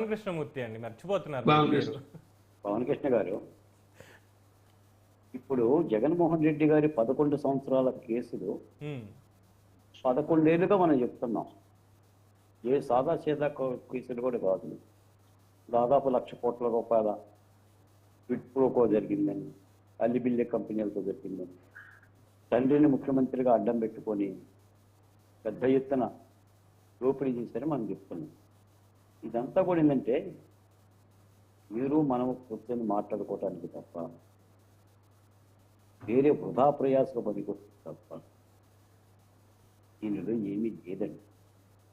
కృష్ణమూర్తి అండి, మర్చిపోతున్నారు బాలకృష్ణ. మీరు. పవన్ కృష్ణ గారు, ఇప్పుడు జగన్మోహన్ రెడ్డి గారి 11 సంవత్సరాల కేసులు ఉమ్, 11 ఏళ్ళుగా మనం చెప్తున్నాం. ఏ సాదా సీదా కేసులు కూడా కాదు. దాదాపు 1,00,000 కోట్ల రూపాయల విట్ప్రోకో జరిగిందని, అల్లిబిల్లి కంపెనీలతో జరిగిందని, తండ్రిని ముఖ్యమంత్రిగా అడ్డం పెట్టుకొని పెద్ద ఎత్తున దోపిడీ చేశారని మనం చెప్తున్నాం. ఇదంతా కూడా ఏంటంటే మీరు మనం కూర్చొని మాట్లాడుకోవటానికి తప్ప వేరే వృధా ప్రయాసలు పనికొస్తుంది తప్ప దీనిలో ఏమీ లేదండి.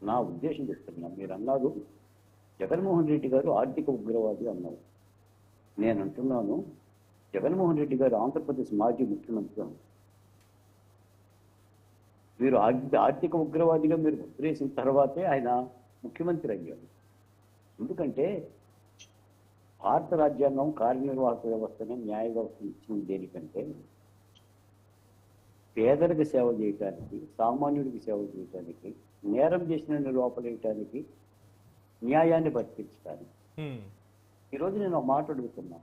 నా ఉద్దేశం చెప్తున్నా. మీరు అన్నారు జగన్మోహన్ రెడ్డి గారు ఆర్థిక ఉగ్రవాది అన్నారు. నేను అంటున్నాను, జగన్మోహన్ రెడ్డి గారు ఆంధ్రప్రదేశ్ మాజీ ముఖ్యమంత్రి అన్నారు. మీరు ఆర్థిక ఉగ్రవాదిగా మీరు ముద్రేసిన తర్వాతే ఆయన ముఖ్యమంత్రి అయ్యారు. ఎందుకంటే భారత రాజ్యాంగం కార్యనిర్వాహక వ్యవస్థని, న్యాయ వ్యవస్థను ఇచ్చింది దేనికంటే పేదలకు సేవ చేయటానికి, సామాన్యుడికి సేవ చేయటానికి, నేరం చేసిన లోపలేయటానికి, న్యాయాన్ని బతికించడానికి. ఉమ్, ఈరోజు నేను ఒక మాట అడుగుతున్నా,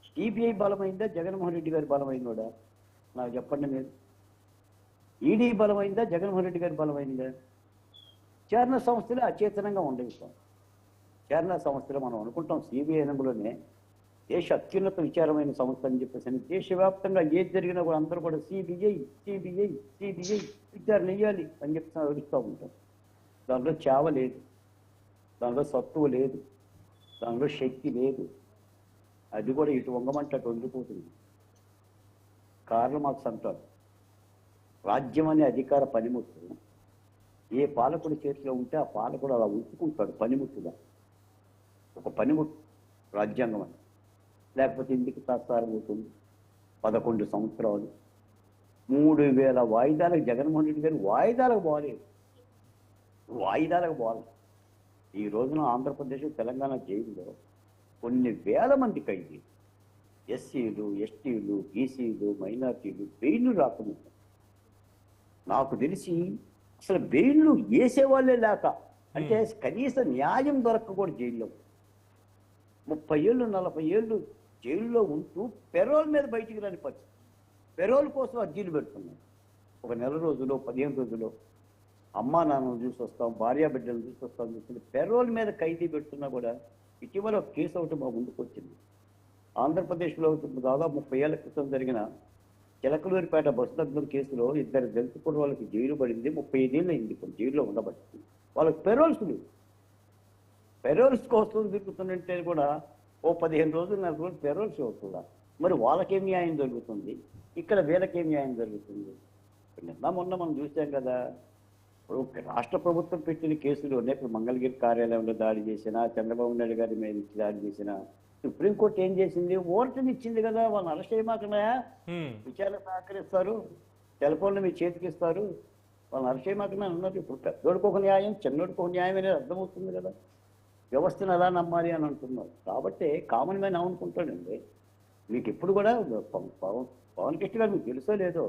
సిబిఐ బలమైందా జగన్మోహన్ రెడ్డి గారి బలమైనోడా? నాకు చెప్పండి మీరు. ఈడీ బలమైందా జగన్మోహన్ రెడ్డి గారి బలమైందా? చారణ సంస్థలే అచేతనంగా ఉండేస్తాం. చారణ సంస్థలు మనం అనుకుంటాం సిబిఐ రంగులోనే దేశ అత్యున్నత విచారమైన సంస్థ అని చెప్పేసి దేశవ్యాప్తంగా ఏది జరిగినా కూడా అందరూ కూడా సిబిఐ సిబిఐ సిబిఐ విచారణ వేయాలి అని చెప్పి అడుగుతూ ఉంటాం. దానిలో చావ లేదు, దానిలో సత్తువ లేదు, దానిలో శక్తి లేదు. అది కూడా ఇటు వంగమంటే అటు వంగిపోతుంది. కార్ల్ మార్క్స్ అంటారు, రాజ్యం అనే అధికార పనిముట్టు ఏ పాలకుడి చేతిలో ఉంటే ఆ పాలకుడు అలా ఉంచుకుంటాడు పనిముట్టుగా. ఒక పనిముట్టు రాజ్యాంగం అని, లేకపోతే ఇంటికి తాత్సారం అవుతుంది. 11 సంవత్సరాలు 3,000 వాయిదాలకు జగన్మోహన్ రెడ్డి గారు వాయిదాలకు పోలేదు. ఈ రోజున ఆంధ్రప్రదేశ్, తెలంగాణ జైల్లో కొన్ని వేల మంది ఖైదీ, ఎస్సీలు, ఎస్టీలు, బీసీలు, మైనార్టీలు బెయిల్ రాకుండా. నాకు తెలిసి అసలు బెయిల్లు వేసేవాళ్ళే లేక, అంటే కనీస న్యాయం దొరక్క కూడా జైల్లో 30 ఏళ్ళు 40 ఏళ్ళు జైల్లో ఉంటూ పెరోల్ మీద బయటికి రాని పరిస్థితి. పెరోల్ కోసం అర్జీలు పెడుతున్నాం. ఒక నెల రోజులో 15 రోజులో అమ్మా నాన్నను చూసి వస్తాం, భార్యా బిడ్డలు చూసి వస్తాం చూస్తుంది. పెరోల్ మీద ఖైదీ పెడుతున్నా కూడా ఇటీవల ఒక కేసు ఒకటి మా ముందుకు వచ్చింది. ఆంధ్రప్రదేశ్లో దాదాపు 30 ఏళ్ల క్రితం జరిగిన చిలకలూరిపేట బస్సు దగ్గర కేసులో 2 దళిత కుటుంబాలకు జైలు పడింది. 35 ఏళ్ళు అయింది ఇప్పుడు జైల్లో ఉండబట్టి. వాళ్ళకి పెరోల్స్ లేవు. పెరోల్స్ కోసం తిరుగుతుందంటే కూడా ఓ 15 రోజులు 4 రోజులు పెరోల్స్ అవుతుందా? మరి వాళ్ళకేం న్యాయం జరుగుతుంది, ఇక్కడ వీళ్ళకేం న్యాయం జరుగుతుంది? నిన్న మొన్న మనం చూసాం కదా, ఇప్పుడు రాష్ట్ర ప్రభుత్వం పెట్టిన కేసులోనే ఇప్పుడు మంగళగిరి కార్యాలయంలో దాడి చేసినా, చంద్రబాబు నాయుడు గారి మీద దాడి చేసినా, సుప్రీంకోర్టు ఏం చేసింది? ఓర్టుని ఇచ్చింది కదా, వాళ్ళని అరెస్ట్ చేయమాకనా, విచారణ సహకరిస్తారు, టెలిఫోన్లు మీ చేతికి ఇస్తారు, వాళ్ళని అరెస్ట్ చేయమాకనా అన్నారు. ఇప్పుడు పెద్దోడికి ఒక న్యాయం, చిన్నోడికి ఒక న్యాయం అనేది అర్థమవుతుంది కదా. వ్యవస్థను ఎలా నమ్మాలి అని అంటున్నారు. కాబట్టి కామన్ మ్యాన్ ఏమనుకుంటాడండి, మీకు ఎప్పుడు కూడా పవన్ కృష్ణ గారు మీకు తెలుసో లేదో,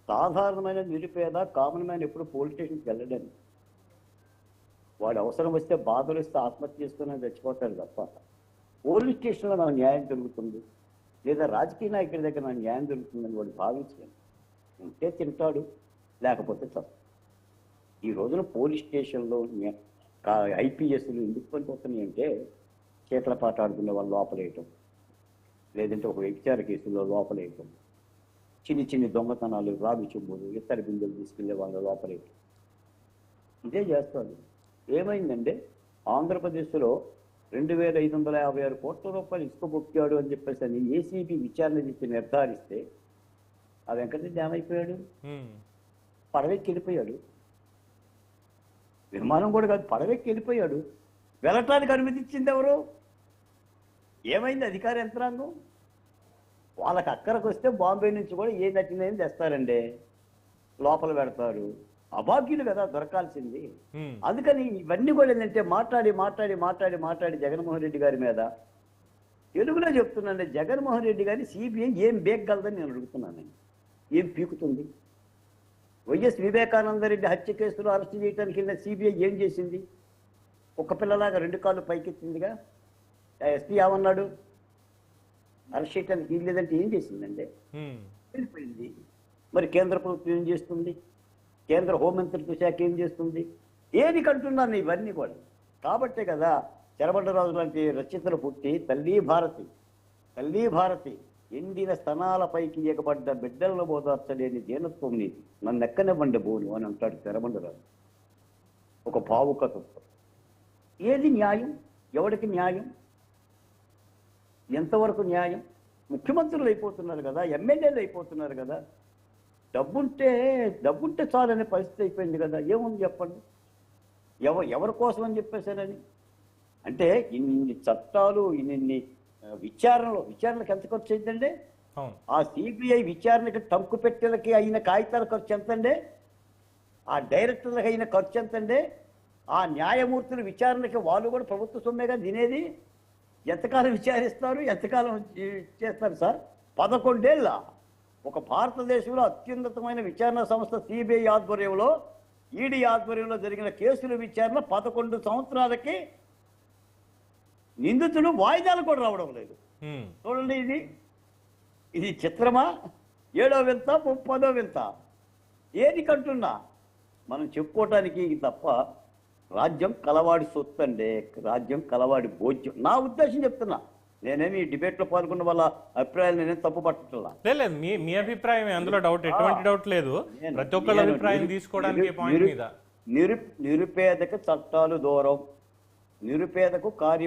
సాధారణమైన నిరుపేద కామన్ మ్యాన్ ఎప్పుడు పోలీస్ స్టేషన్కి వెళ్ళడని. వాడు అవసరం వస్తే బాధలు వస్తే ఆత్మహత్య చేసుకుని చచ్చిపోతాడు తప్ప పోలీస్ స్టేషన్లో నాకు న్యాయం జరుగుతుంది లేదా రాజకీయ నాయకుడి దగ్గర నాకు న్యాయం జరుగుతుందని వాడు భావించలేను. ఉంటే తింటాడు, లేకపోతే చస్తాడు. ఈ రోజున పోలీస్ స్టేషన్లో ఐపీఎస్లు ఎందుకు పనిపోతున్నాయి అంటే, చేతలపాట ఆడుకునే వాళ్ళు లోపలేయటం, లేదంటే ఒక వ్యభిచార కేసుల్లో లోపలేయటం, చిన్ని దొంగతనాలు, రావి చెంబులు, ఇతర బిందెలు తీసుకెళ్లే వాళ్ళు లోపలేయటం, ఇదే చేస్తారు. ఏమైందంటే ఆంధ్రప్రదేశ్లో 2,556 కోట్ల రూపాయలు ఇసుక బొక్కాడు అని చెప్పేసి అని ఏసీబీ విచారణ చేసి నిర్ధారిస్తే ఆ వెంకటరెడ్డి ఏమైపోయాడు? పడవెక్కి వెళ్ళిపోయాడు. విమానం కూడా కాదు, పడవెక్కి వెళ్ళిపోయాడు. వెళ్ళటానికి అనుమతించింది ఎవరు? ఏమైంది అధికార యంత్రాంగం? వాళ్ళకి అక్కడికి వస్తే బాంబే నుంచి కూడా ఏ నచ్చిందని తెస్తారండి, లోపల పెడతారు. అభాగ్యులు కదా దొరకాల్సింది. అందుకని ఇవన్నీ కూడా ఏంటంటే మాట్లాడి జగన్మోహన్ రెడ్డి గారి మీద తెలుగులో చెప్తున్నానండి, జగన్మోహన్ రెడ్డి గారి సిబిఐ ఏం బేగలదని నేను అడుగుతున్నానండి. ఏం పీకుతుంది? వైఎస్ వివేకానంద రెడ్డి హత్య కేసులో అరెస్ట్ చేయడానికి సిబిఐ ఏం చేసింది? కుక్క పిల్లలాగా 2 కాళ్ళు పైకెత్తిందిగా. ఎస్పీ ఏమన్నాడు? అరెస్ట్ చేయడానికి వీలు లేదంటే ఏం చేసిందండి? ఉమ్, వెళ్ళిపోయింది. మరి కేంద్ర ప్రభుత్వం ఏం చేస్తుంది? కేంద్ర హోంమంత్రిత్వ శాఖ ఏం చేస్తుంది? ఏది కంటున్నాను ఇవన్నీ కూడా. కాబట్టే కదా చెరబండరాజు లాంటి రచయితలు పుట్టి తల్లి భారతి ఎండిన స్తనాలపైకి ఎగబడ్డ బిడ్డలను బోదార్చలేని దీనత్వం నీది, నన్ను ఎక్కనివ్వండి బోను అని అంటాడు చెరబండరాజు. ఒక భావుకతత్వం. ఏది న్యాయం? ఎవరికి న్యాయం? ఎంతవరకు న్యాయం? ముఖ్యమంత్రులు అయిపోతున్నారు కదా, ఎమ్మెల్యేలు అయిపోతున్నారు కదా, డబ్బుంటే చాలనే పరిస్థితి అయిపోయింది కదా. ఏముంది చెప్పండి? ఎవరి కోసం అని చెప్పేశారని అంటే ఇన్ని చట్టాలు, ఇన్ని విచారణలకు ఎంత ఖర్చు అయిందండి? అవును. ఆ సిబిఐ విచారణకి టంకు పెట్టెలకి అయిన కాగితాల ఖర్చు ఎంతండి? ఆ డైరెక్టర్లకు అయిన ఖర్చు ఎంతండి? ఆ న్యాయమూర్తుల విచారణకి వాళ్ళు కూడా ప్రభుత్వ సొమ్మేగా తినేది. ఎంతకాలం విచారిస్తారు? ఎంతకాలం చేస్తారు సార్? 11 ఏళ్ళ ఒక భారతదేశంలో అత్యున్నతమైన విచారణ సంస్థ సిబిఐ ఆధ్వర్యంలో, ఈడీ ఆధ్వర్యంలో జరిగిన కేసుల విచారణ 11 సంవత్సరాలకి నిందితులు వాయిదాలు కూడా రావడం లేదు. ఉమ్, చూడండి, ఇది చిత్రమా? 7వ వింత, 10వ వింత. ఏది కంటున్నా మనం చెప్పుకోవటానికి తప్ప రాజ్యం కలవాడి సొత్తు అండి, రాజ్యం కలవాడి భోజ్యం. నా ఉద్దేశం చెప్తున్నా. నేనేమి ఈ డిబేట్లో పాల్గొన్న వాళ్ళ అభిప్రాయాలు నేనేం తప్పు పట్టట్లా. లేదు, మీ అభిప్రాయం అందులో డౌట్, ఎటువంటి డౌట్ లేదు. ప్రతి ఒక్కళ్ళ అభిప్రాయం తీసుకోవడానికి పాయింట్ మీద నిరుపేదకు చట్టాలు దూరం, నిరుపేదకు కార్యం